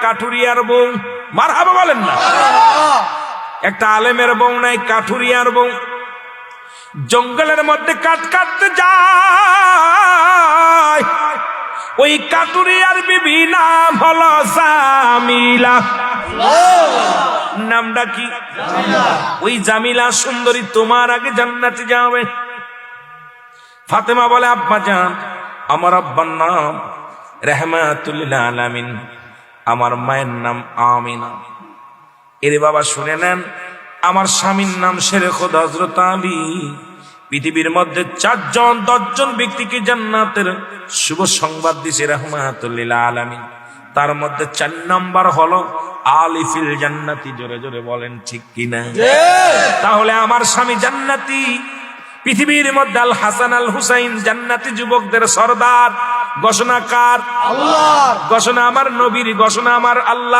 কাঠুরিয়ার বউ, মারহাবা বলেন না। একটা আলেমের বউ নাই, কাঠুরিয়ার বউ। জঙ্গলের মধ্যে কাঠ কাটতে যায়, ওই কাঠুরিয়ার বিবি নাম হলো জামিলা। নামটা কি? ওই জামিলা সুন্দরী তোমার আগে জান্নাতে যাবে। ফাতেমা বলে, আব্বা জান, আমার আব্বার নাম রাহমাতুল লিল আলামিন, আমার মায়ের নাম আমিনা। এরে বাবা শুনে নেন, আমার স্বামীর নাম শেরে খোদা হযরত আলী। পৃথিবীর মধ্যে 4 জন 10 জন ব্যক্তিকে জান্নাতের শুভ সংবাদ দিয়েছে রাহমাতুল লিল আলামিন। তার মধ্যে 4 নাম্বার হলো আলী ফিল জান্নাতি। জোরে জোরে বলেন ঠিক কিনা? তাহলে আমার স্বামী জান্নাতি। পৃথিবীর মধ্যে আল হাসান আল হুসাইন জান্নাতি যুবকদের সরদার। ঘোষণা কার? আল্লাহর। ঘোষণা আমার নবীর, ঘোষণা আমার আল্লাহ।